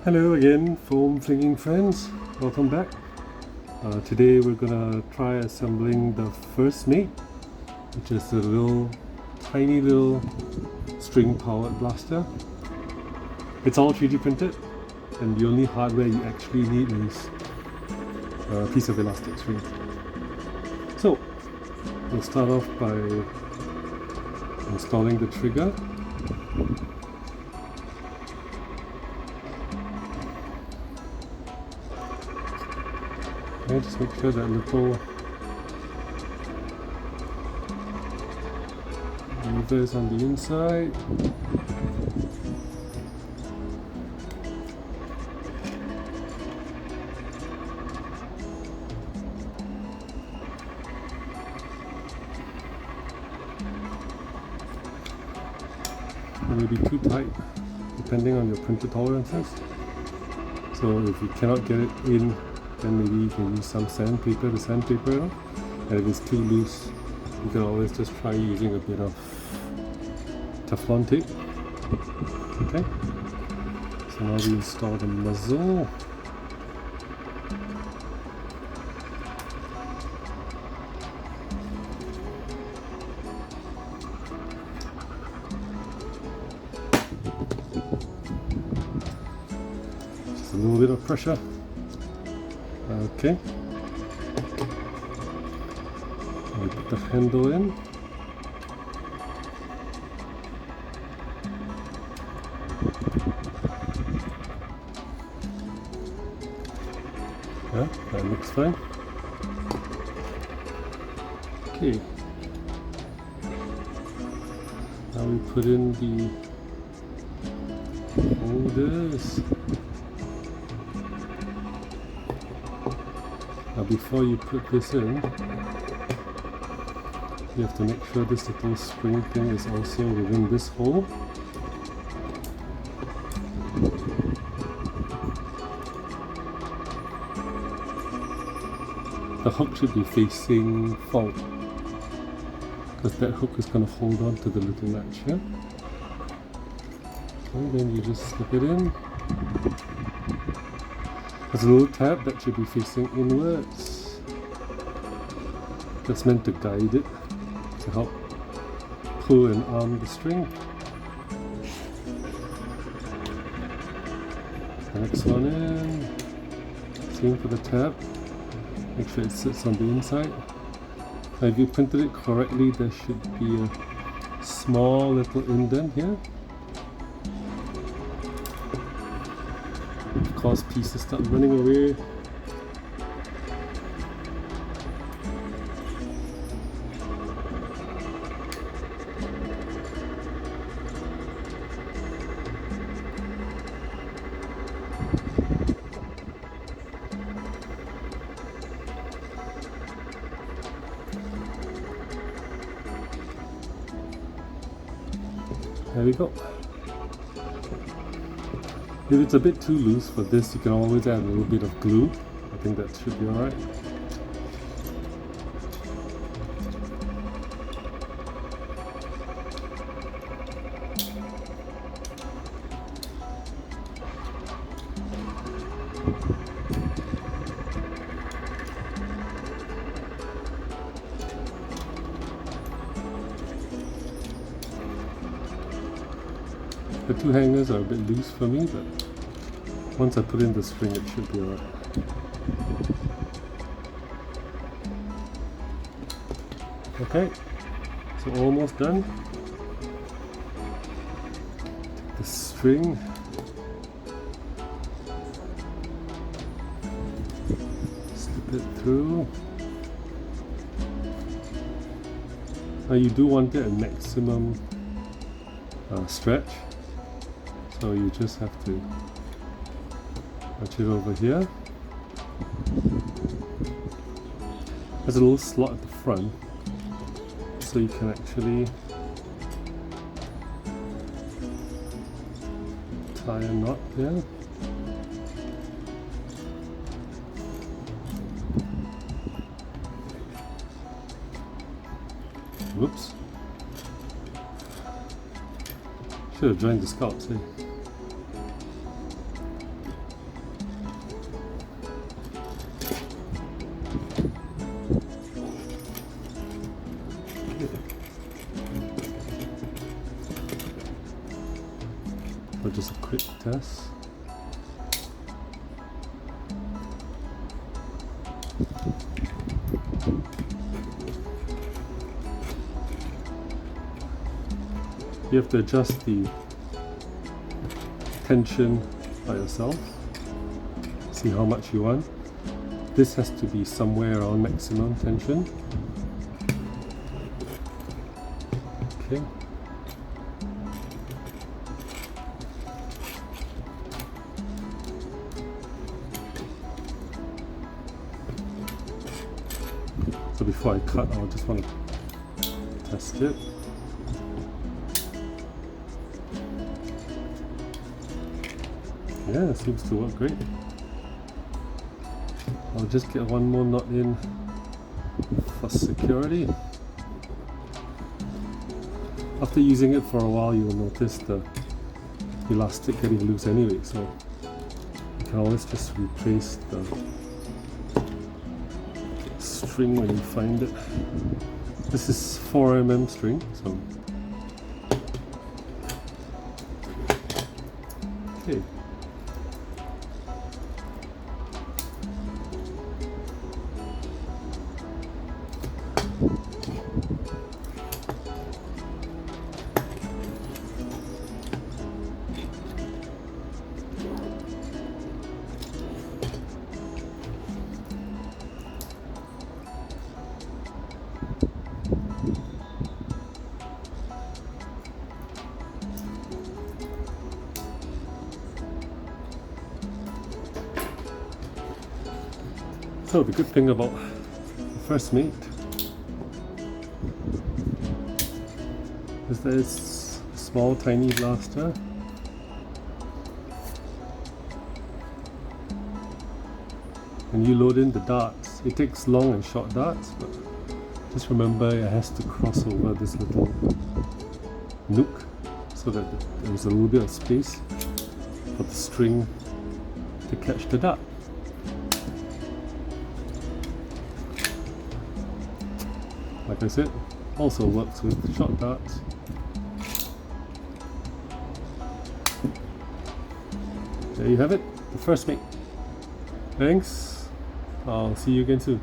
Hello again, foam flinging friends. Welcome back. Today we're gonna try assembling the first mate, which is a tiny little string powered blaster. It's all 3D printed, and the only hardware you actually need is a piece of elastic string. So we'll start off by installing the trigger. Okay, just make sure that little lever is on the inside. It may be too tight depending on your printer tolerances. So if you cannot get it in, then maybe you can use some sandpaper to sandpaper it. And if it's too loose, you can always just try using a bit of Teflon tape. Okay, so now we install the muzzle. Just a little bit of pressure. Okay, we put the handle in. Yeah, that looks fine. Okay, now we put in the holders. Now before you put this in, you have to make sure this little spring thing is also within this hole. The hook should be facing forward, because that hook is going to hold on to the little latch here. And then you just slip it in. There's a little tab that should be facing inwards. That's meant to guide it, to help pull and arm the string. The next one in. Same for the tab. Make sure it sits on the inside. Now if you printed it correctly, there should be a small little indent here. Cause pieces start running away. There we go. If it's a bit too loose for this, you can always add a little bit of glue. I think that should be alright. The two hangers are a bit loose for me, but once I put in the string, it should be alright. Okay, so almost done. Take the string, slip it through. Now you do want it at maximum stretch. So you just have to touch it over here. There's a little slot at the front, so you can actually tie a knot there. Whoops. Should have joined the scalps, eh? for just a quick test. You have to adjust the tension by yourself, see how much you want. This has to be somewhere around maximum tension. Okay. So before I cut, I just want to test it. Yeah, it seems to work great. I'll just get one more knot in for security. After using it for a while, you will notice the elastic getting loose anyway, so you can always just replace the string when you find it. This is 4mm string, so okay. So the good thing about the first mate is that it's a small tiny blaster. And you load in the darts. It takes long and short darts, but just remember it has to cross over this little nook so that there's a little bit of space for the string to catch the dart. Like I said, also works with short darts. There you have it, the first mate. Thanks, I'll see you again soon.